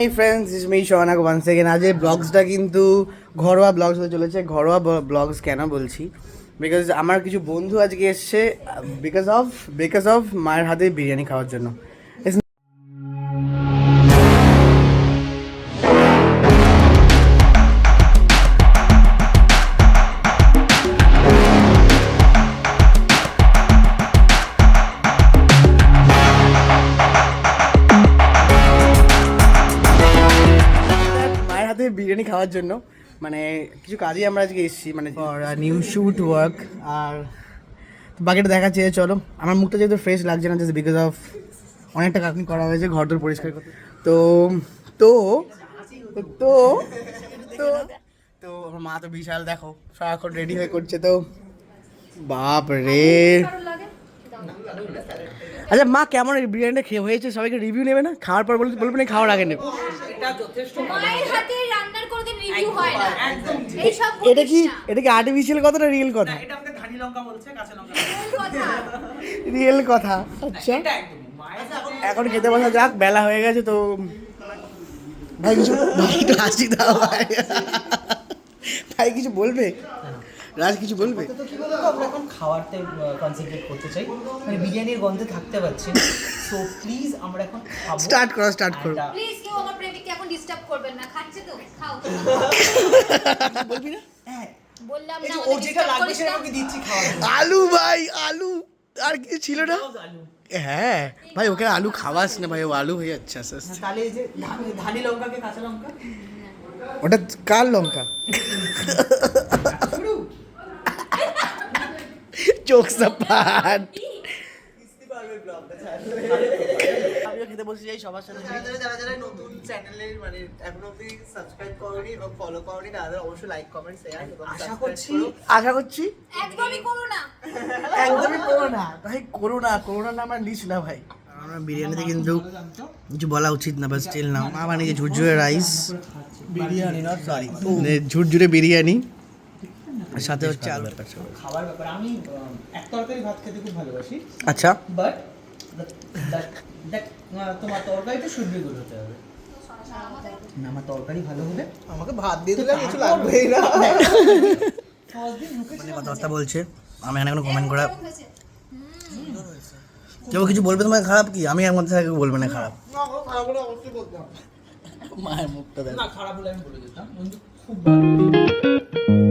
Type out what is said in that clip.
Hey friends, this is me Shonak once again. আজ এই ব্লগসটা কিন্তু ঘরোয়া ব্লগস হতে চলেছে। ঘরোয়া ব্লগস কেন বলছি, বিকজ আমার কিছু বন্ধু আজকে এসছে বিকজ অফ মায়ের হাতে বিরিয়ানি খাওয়ার জন্য। বিরিয়ানি খাওয়ার জন্য মানে কিছু কাজে আমরা আজকে এসেছি, মানে নিউ শুট ওয়ার্ক। আর বাকিটা দেখা চেয়ে চলো। আমার মুখটা যেহেতু ফ্রেশ লাগছে না, জাস্ট বিকজ অফ অনেকটা কাকনি করা হয়েছে ঘর দর পরিষ্কার করতে। তো তো তো তো তো আমার মা তো বিশাল দেখো সারাক্ষণ রেডি হয়ে করছে। তো বাপ রে, আচ্ছা মা কেমন এই বিরিয়ানিটা খেয়ে হয়েছে? সবাইকে রিভিউ নেবে না? খাওয়ার পর বলবে না খাওয়ার আগে নেবে। এটা কি আর্টিফিশিয়াল কথা না রিয়েল কথা? রিয়েল কথা। আচ্ছা এখন খেতে বসা যাক, বেলা হয়ে গেছে। তো ভাই কিছু হাসি দাও ভাই, ভাই কিছু বলবে? রাজ কিছু বলবে? আমরা এখন খাওয়ারতে কনসেন্ট্রেট করতে চাই, মানে বিরিয়ানির গন্ধে থাকতে পারছি না। সো প্লিজ আমরা এখন খাবো। স্টার্ট করো প্লিজ। কেউ আমার প্রেমিককে এখন ডিস্টার্ব করবেন না, খাচ্ছে তো খাও। বলবি না? হ্যাঁ বললাম না ও যেটা লাগবে সেটা আমি দিচ্ছি খাওয়া। আলু ভাই, আলু আর কিছু ছিল না? হ্যাঁ ভাই ওকে আলু খাওয়াস না ভাই, ও আলু হয়ে যাচ্ছে আস্তে আস্তে। তাহলে এই যে ধানি লঙ্কাকে কাঁচা লঙ্কা, ওটা কার লঙ্কা? চোখ সাপাট। আমিও খেতে বসে যাই সবার সাথে। যারা নতুন চ্যানেলের মানে এখনো অবধি সাবস্ক্রাইব করোনি এবং ফলো করোনি, তারা অবশ্যই লাইক কমেন্ট শেয়ার এবং আশা করছি একদমই করো না। একদমই করো না ভাই, করোনা না আমার লিস্ট না ভাই। আমার বিরিয়ানিতে কিন্তু কিছু বলা উচিত না, বাট স্টিল না। মা বানিয়েছে ঝুরঝুরে রাইস, বিরিয়ানি নট সরি, ঝুরঝুরে বিরিয়ানি, আর সাথে হচ্ছে আলু। খাবার ব্যাপার আমি এক তরকারি ভাত খেতে খুব ভালোবাসি। আচ্ছা বাট তোমার তরকারিটা শুড বি গুড হতে হবে। না আমার তরকারি ভালো হলে আমাকে ভাত দিয়ে দিলে কিছু লাগবেই না। মানে কথাবার্তা বলছে, আমি এখানে কোনো কমেন্ট করা কেউ কিছু বলবে তোমার খারাপ কি? আমি এর মধ্যে কেউ বলবে না খারাপ। অবশ্যই বলতাম মায়ের মুখটা দেখ না, খারাপ বলে আমি বলে দিতাম, কিন্তু খুব ভালো।